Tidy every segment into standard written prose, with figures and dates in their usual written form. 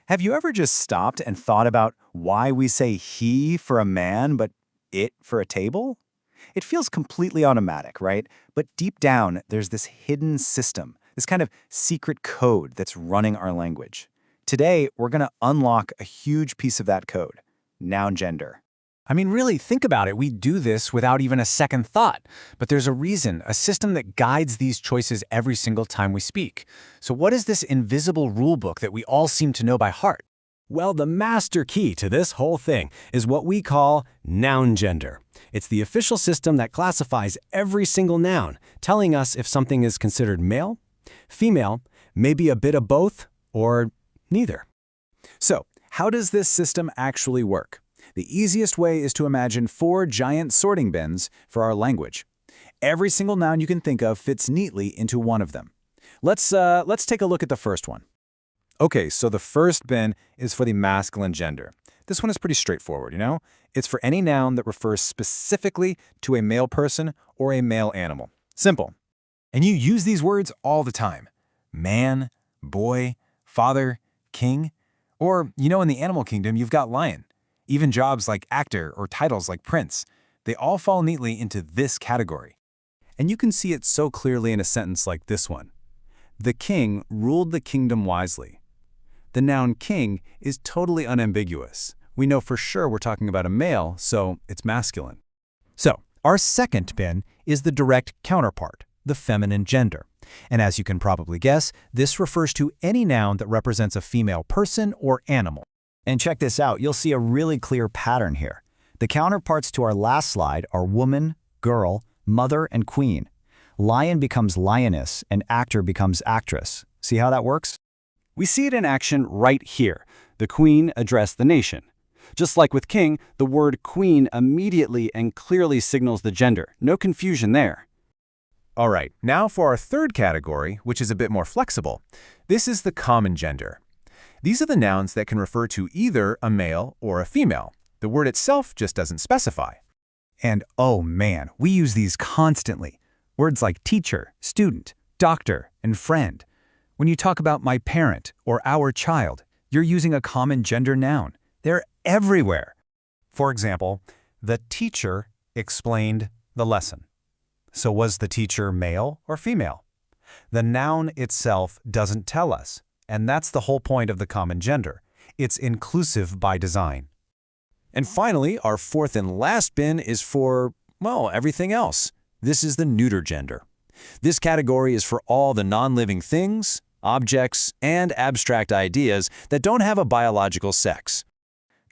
Have you ever just stopped and thought about why we say he for a man, but it for a table? It feels completely automatic, right? But deep down, there's this hidden system, this kind of secret code that's running our language. Today, we're going to unlock a huge piece of that code, noun gender. I mean, really, think about it. We do this without even a second thought. But there's a reason, a system that guides these choices every single time we speak. So what is this invisible rule book that we all seem to know by heart? Well, the master key to this whole thing is what we call noun gender. It's the official system that classifies every single noun, telling us if something is considered male, female, maybe a bit of both, or neither. So, how does this system actually work? The easiest way is to imagine 4 giant sorting bins for our language. Every single noun you can think of fits neatly into one of them. Let's take a look at the first one. Okay, so the first bin is for the masculine gender. This one is pretty straightforward, you know? It's for any noun that refers specifically to a male person or a male animal. Simple. And you use these words all the time. Man, boy, father, king. Or, in the animal kingdom, you've got lion. Even jobs like actor or titles like prince, they all fall neatly into this category. And you can see it so clearly in a sentence like this one. The king ruled the kingdom wisely. The noun king is totally unambiguous. We know for sure we're talking about a male, so it's masculine. So, our second bin is the direct counterpart, the feminine gender. And as you can probably guess, this refers to any noun that represents a female person or animal. And check this out, you'll see a really clear pattern here. The counterparts to our last slide are woman, girl, mother, and queen. Lion becomes lioness, and actor becomes actress. See how that works? We see it in action right here. The queen addressed the nation. Just like with king, the word queen immediately and clearly signals the gender. No confusion there. All right, now for our third category, which is a bit more flexible. This is the common gender. These are the nouns that can refer to either a male or a female. The word itself just doesn't specify. And oh man, we use these constantly. Words like teacher, student, doctor, and friend. When you talk about my parent or our child, you're using a common gender noun. They're everywhere. For example, the teacher explained the lesson. So was the teacher male or female? The noun itself doesn't tell us. And that's the whole point of the common gender. It's inclusive by design. And finally, our fourth and last bin is for, well, everything else. This is the neuter gender. This category is for all the non-living things, objects, and abstract ideas that don't have a biological sex.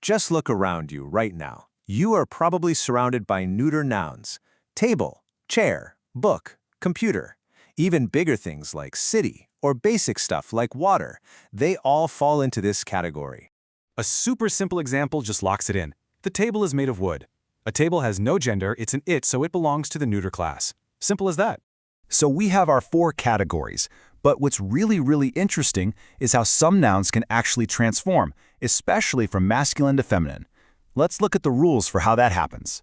Just look around you right now. You are probably surrounded by neuter nouns. Table, chair, book, computer. Even bigger things like city, or basic stuff like water, they all fall into this category. A super simple example just locks it in. The table is made of wood. A table has no gender, it's an it, so it belongs to the neuter class. Simple as that. So we have our 4 categories, but what's really interesting is how some nouns can actually transform, especially from masculine to feminine. Let's look at the rules for how that happens.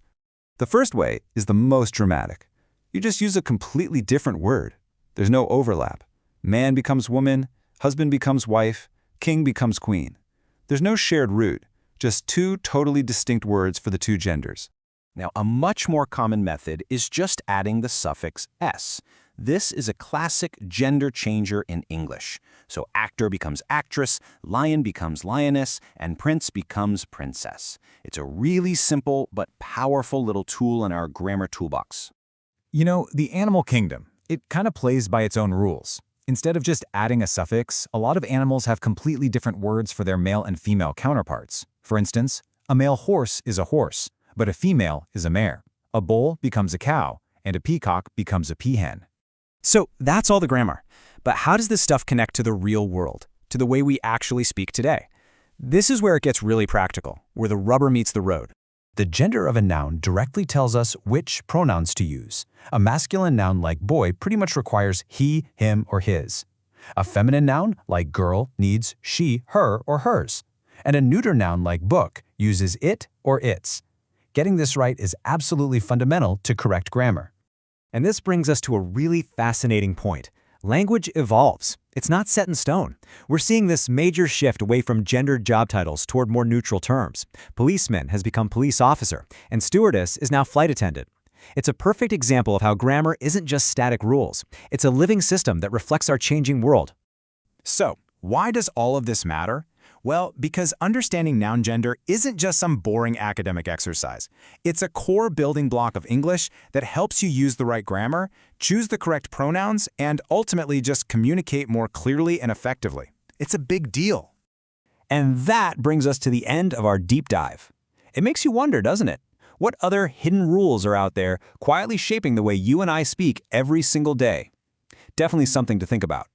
The first way is the most dramatic. You just use a completely different word. There's no overlap. Man becomes woman, husband becomes wife, king becomes queen. There's no shared root, just 2 totally distinct words for the 2 genders. Now, a much more common method is just adding the suffix s. This is a classic gender changer in English. So actor becomes actress, lion becomes lioness, and prince becomes princess. It's a really simple but powerful little tool in our grammar toolbox. The animal kingdom, it kind of plays by its own rules. Instead of just adding a suffix, a lot of animals have completely different words for their male and female counterparts. For instance, a male horse is a horse, but a female is a mare. A bull becomes a cow, and a peacock becomes a peahen. So that's all the grammar. But how does this stuff connect to the real world, to the way we actually speak today? This is where it gets really practical, where the rubber meets the road. The gender of a noun directly tells us which pronouns to use. A masculine noun like boy pretty much requires he, him, or his. A feminine noun like girl needs she, her, or hers. And a neuter noun like book uses it or its. Getting this right is absolutely fundamental to correct grammar. And this brings us to a really fascinating point. Language evolves. It's not set in stone. We're seeing this major shift away from gendered job titles toward more neutral terms. Policeman has become police officer, and stewardess is now flight attendant. It's a perfect example of how grammar isn't just static rules. It's a living system that reflects our changing world. So, why does all of this matter? Well, because understanding noun gender isn't just some boring academic exercise. It's a core building block of English that helps you use the right grammar, choose the correct pronouns, and ultimately just communicate more clearly and effectively. It's a big deal. And that brings us to the end of our deep dive. It makes you wonder, doesn't it? What other hidden rules are out there quietly shaping the way you and I speak every single day? Definitely something to think about.